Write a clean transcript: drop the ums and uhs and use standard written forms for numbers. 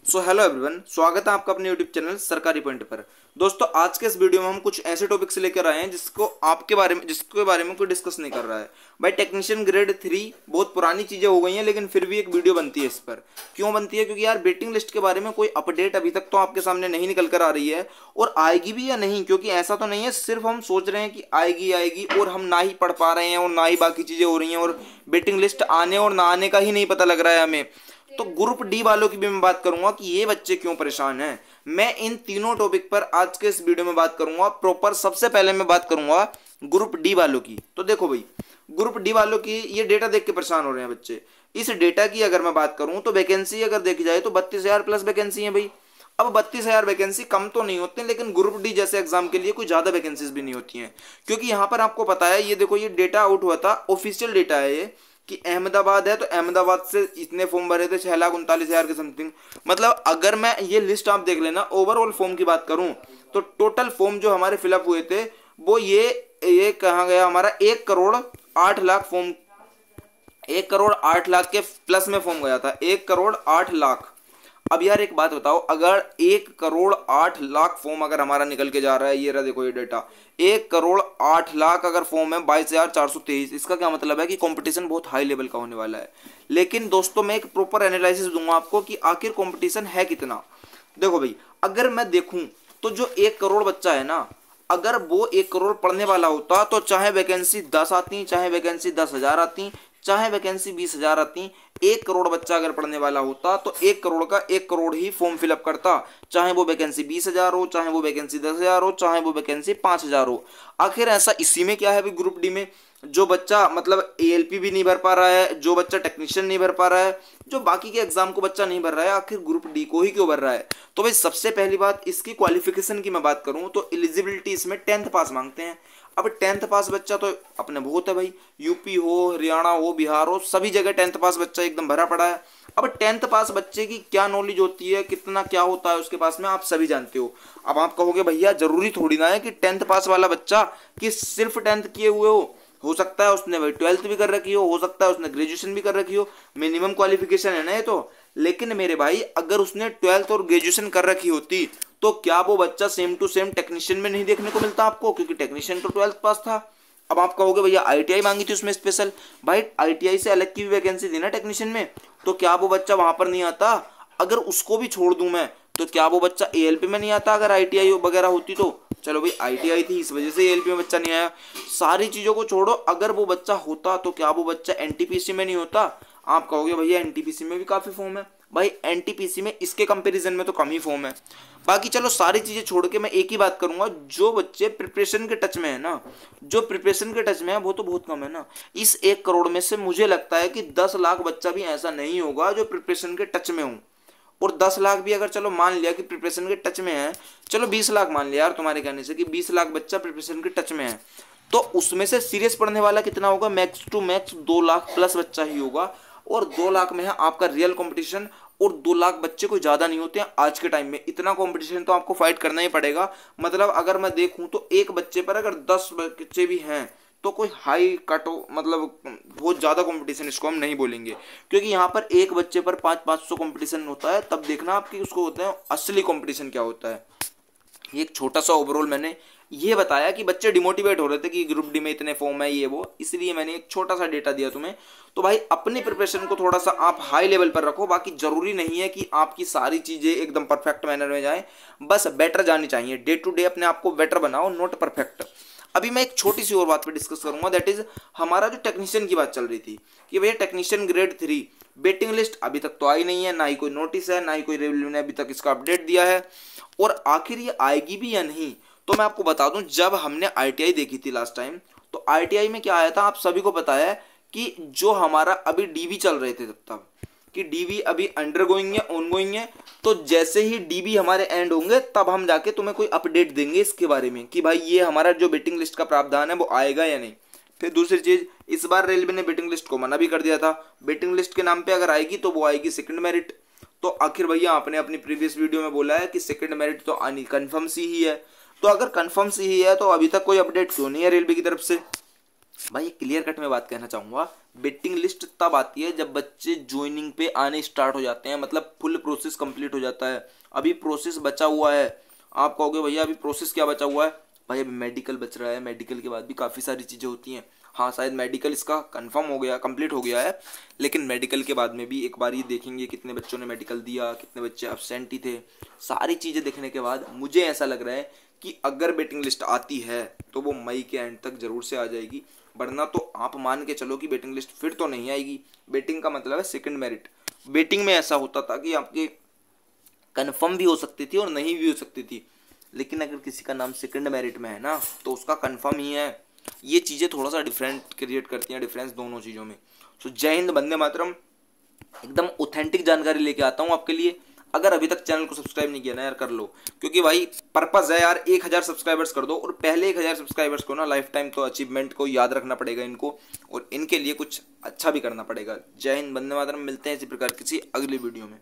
So hello everyone, स्वागत है आपका अपने यूट्यूब चैनल सरकारी पॉइंट पर। दोस्तों, आज के इस वीडियो में हम कुछ ऐसे टॉपिक्स लेकर आए हैं जिसके बारे में कोई डिस्कस नहीं कर रहा है। भाई, टेक्नीशियन ग्रेड 3 बहुत पुरानी चीजें हो गई हैं, लेकिन फिर भी एक वीडियो बनती है इस पर। क्यों बनती है? क्योंकि यार वेटिंग लिस्ट के बारे में कोई अपडेट अभी तक तो आपके सामने नहीं निकल कर आ रही है, और आएगी भी या नहीं, क्योंकि ऐसा तो नहीं है सिर्फ हम सोच रहे हैं कि आएगी आएगी और हम ना ही पढ़ पा रहे हैं और ना ही बाकी चीजें हो रही हैं, और वेटिंग लिस्ट आने और ना आने का ही नहीं पता लग रहा है हमें। तो ग्रुप डी वालों की भी मैं बात करूंगा कि ये बच्चे क्यों परेशान हैं। मैं इन तीनों टॉपिक पर आज के इस वीडियो में बात करूंगा प्रॉपर। सबसे पहले मैं बात करूंगा ग्रुप डी वालों की। तो देखो भाई, ग्रुप डी वालों की ये डेटा देख के परेशान हो रहे हैं बच्चे। इस डेटा की अगर मैं बात करूं तो वैकेंसी अगर देखी जाए तो 32,000 प्लस वैकेंसी है भाई। अब 32,000 वैकेंसी कम तो नहीं होते, लेकिन ग्रुप डी जैसे एग्जाम के लिए कोई ज्यादा वैकेंसीज भी नहीं होती हैं, क्योंकि यहां पर आपको पता है, ये देखो, ये डेटा आउट हुआ था, ऑफिशियल डेटा है ये, कि अहमदाबाद है तो अहमदाबाद से इतने फॉर्म भरे थे 6,39,000 के समथिंग। मतलब अगर मैं ये लिस्ट आप देख लेना, ओवरऑल फॉर्म की बात करूं तो टोटल फॉर्म जो हमारे फिलअप हुए थे वो ये कहाँ गया हमारा, 1,08,00,000 फॉर्म, 1,08,00,000 के प्लस में फॉर्म गया था, 1,08,00,000। अब यार एक बात बताओ, अगर 1,08,00,000 फॉर्म अगर हमारा निकल के जा रहा है, ये रहा देखो ये डेटा, 1,08,00,000 अगर फॉर्म है 22,423, इसका क्या मतलब है कि कंपटीशन बहुत हाई लेवल का होने वाला है। लेकिन दोस्तों, मैं एक प्रॉपर एनालिसिस दूंगा आपको कि आखिर कंपटीशन है कितना। देखो भाई, अगर मैं देखूं तो जो 1 करोड़ बच्चा है ना, अगर वो 1 करोड़ पढ़ने वाला होता तो चाहे वैकेंसी 10 आती, चाहे वैकेंसी 10,000 आती, चाहे वैकेंसी 20,000 आती, 1 करोड़ बच्चा अगर पढ़ने वाला होता तो 1 करोड़ का 1 करोड़ ही फॉर्म फिलअप करता, चाहे वो वैकेंसी 20,000 हो, चाहे वो वैकेंसी 10,000 हो, चाहे वो वैकेंसी 5,000 हो। आखिर ऐसा इसी में क्या है भाई, ग्रुप डी में जो बच्चा मतलब एएलपी भी नहीं भर पा रहा है, जो बच्चा टेक्नीशियन नहीं भर पा रहा है, जो बाकी के एग्जाम को बच्चा नहीं भर रहा है, आखिर ग्रुप डी को ही क्यों भर रहा है? तो भाई, सबसे पहली बात, इसकी क्वालिफिकेशन की मैं बात करूं तो एलिजिबिलिटी इसमें 10th पास मांगते हैं। अब 10th पास बच्चा तो अपने बहुत है भाई, यूपी हो, हरियाणा हो, बिहार हो, सभी जगह 10th पास बच्चा एकदम भरा पड़ा है। अब 10th पास बच्चे की क्या नॉलेज होती है, कितना क्या होता है उसके पास में, आप सभी जानते हो। अब आप कहोगे भैया जरूरी थोड़ी ना है कि 10th पास वाला बच्चा कि सिर्फ 10th किए हुए हो सकता है उसने भाई 12th भी कर रखी हो सकता है उसने ग्रेजुएशन भी कर रखी हो, मिनिमम क्वालिफिकेशन है ना ये तो। लेकिन मेरे भाई, अगर उसने 12th और ग्रेजुएशन कर रखी होती तो क्या वो बच्चा सेम टू सेम टेक्नीशियन में नहीं देखने को मिलता आपको? क्योंकि टेक्नीशियन तो 12th पास था। अब आप कहोगे भैया आईटीआई मांगी थी उसमें स्पेशल, भाई आईटीआई से अलग की भी वैकेंसी थी ना टेक्नीशियन में, तो क्या वो बच्चा वहां पर नहीं आता? अगर उसको भी छोड़ दूं मैं तो क्या वो बच्चा एएलपी में नहीं आता अगर आईटीआई वगैरह होती तो? चलो भाई, आईटीआई थी इस वजह से एएलपी में बच्चा नहीं आया। सारी चीजों को छोड़ो, अगर वो बच्चा होता तो क्या वो बच्चा एनटीपीसी में नहीं होता? आप कहोगे भैया एनटीपीसी में भी काफी फॉर्म है, भाई एनटीपीसी में इसके कंपैरिजन में तो कम ही फॉर्म है। बाकी चलो सारी चीजें छोड़ के मैं एक ही बात करूंगा, जो बच्चे प्रिपरेशन के टच में है ना, जो प्रिपरेशन के टच में है वो तो बहुत कम है ना। इस 1 करोड़ में से मुझे लगता है कि 10 लाख बच्चा भी ऐसा नहीं होगा जो प्रिपरेशन के टच में हो। और 10 लाख भी अगर चलो मान लिया कि प्रिपरेशन के टच में है, चलो 20 लाख मान लिया यार तुम्हारे कहने से कि 20 लाख बच्चा प्रिपरेशन के टच में है, तो उसमें से सीरियस पढ़ने वाला कितना होगा? Max to max 2 lakh plus बच्चा ही होगा। और 2 लाख में है आपका रियल कंपटीशन, और 2 लाख बच्चे कोई ज्यादा नहीं होते हैं आज के टाइम में। इतना कंपटीशन तो आपको फाइट करना ही पड़ेगा। मतलब अगर मैं देखूं तो एक बच्चे पर अगर 10 बच्चे भी हैं तो कोई हाई कटो मतलब बहुत ज्यादा कंपटीशन इसको हम नहीं बोलेंगे, क्योंकि यहाँ पर एक बच्चे पर 500-500 कंपटीशन होता है। तब देखना आपकी उसको होता है असली कंपटीशन क्या होता है। ये एक छोटा सा ओवरऑल मैंने ये बताया कि बच्चे डिमोटिवेट हो रहे थे कि ग्रुप डी में इतने फॉर्म है ये वो, इसलिए मैंने एक छोटा सा डेटा दिया तुम्हें। तो भाई, अपनी प्रिपरेशन को थोड़ा सा आप हाई लेवल पर रखो। बाकी जरूरी नहीं है कि आपकी सारी चीजें एकदम परफेक्ट मैनर में जाए, बस बेटर जानी चाहिए। डे टू डे अपने आप को बेटर बनाओ, नॉट परफेक्ट। अभी मैं एक छोटी सी और बात पे डिस्कस करूंगा, दैट इज हमारा जो टेक्नीशियन की बात चल रही थी कि भैया टेक्नीशियन ग्रेड 3 वेटिंग लिस्ट अभी तक तो आई नहीं है, ना ही कोई नोटिस है, ना ही कोई रेलवे ने अभी तक इसका अपडेट दिया है। और आखिर ये आएगी भी या नहीं, तो मैं आपको बता दूं, जब हमने आईटीआई देखी थी लास्ट टाइम, तो आईटीआई में क्या आया था आप सभी को पता है कि जो हमारा अभी डीवी चल रहे थे तब कि डीवी अभी अंडरगोइंग है, ऑनगोइंग है, तो जैसे ही डीवी हमारे एंड होंगे तब हम जाके तुम्हें कोई अपडेट देंगे इसके बारे में कि भाई ये हमारा जो वेटिंग लिस्ट का प्रावधान है वो आएगा या नहीं। फिर दूसरी चीज, इस बार रेलवे ने वेटिंग लिस्ट को मना भी कर दिया था। वेटिंग लिस्ट के नाम पे अगर आएगी तो वो आएगी सेकंड मेरिट। तो आखिर भैया आपने अपनी प्रीवियस वीडियो में बोला है कि सेकंड मेरिट तो आनी कन्फर्म सी ही है, तो अगर कन्फर्म सी ही है तो अभी तक कोई अपडेट क्यों नहीं है रेलवे की तरफ से? भाई क्लियर कट में बात कहना चाहूँगा, वेटिंग लिस्ट तब आती है जब बच्चे ज्वाइनिंग पे आने स्टार्ट हो जाते हैं, मतलब फुल प्रोसेस कंप्लीट हो जाता है। अभी प्रोसेस बचा हुआ है। आप कहोगे भैया अभी प्रोसेस क्या बचा हुआ है? भाई अभी मेडिकल बच रहा है, मेडिकल के बाद भी काफ़ी सारी चीज़ें होती हैं। हाँ शायद मेडिकल इसका कंफर्म हो गया, कंप्लीट हो गया है, लेकिन मेडिकल के बाद में भी एक बार ये देखेंगे कितने बच्चों ने मेडिकल दिया, कितने बच्चे एब्सेंट ही थे। सारी चीज़ें देखने के बाद मुझे ऐसा लग रहा है कि अगर वेटिंग लिस्ट आती है तो वो मई के एंड तक ज़रूर से आ जाएगी, वरना तो आप मान के चलो कि वेटिंग लिस्ट फिर तो नहीं आएगी। वेटिंग का मतलब है सेकंड मेरिट। वेटिंग में ऐसा होता था कि आपके कंफर्म भी हो सकती थी और नहीं भी हो सकती थी, लेकिन अगर किसी का नाम सेकंड मेरिट में है ना तो उसका कंफर्म ही है। ये चीज़ें थोड़ा सा डिफरेंट क्रिएट करती हैं, डिफरेंस दोनों चीज़ों में। सो जय हिंद, वंदे मातरम। एकदम ऑथेंटिक जानकारी लेके आता हूँ आपके लिए। अगर अभी तक चैनल को सब्सक्राइब नहीं किया ना यार कर लो, क्योंकि भाई पर्पस है यार 1000 सब्सक्राइबर्स कर दो, और पहले 1000 सब्सक्राइबर्स को ना लाइफ टाइम तो अचीवमेंट को याद रखना पड़ेगा इनको, और इनके लिए कुछ अच्छा भी करना पड़ेगा। जय हिंद, वंदे मातरम। मिलते हैं इसी प्रकार किसी अगली वीडियो में।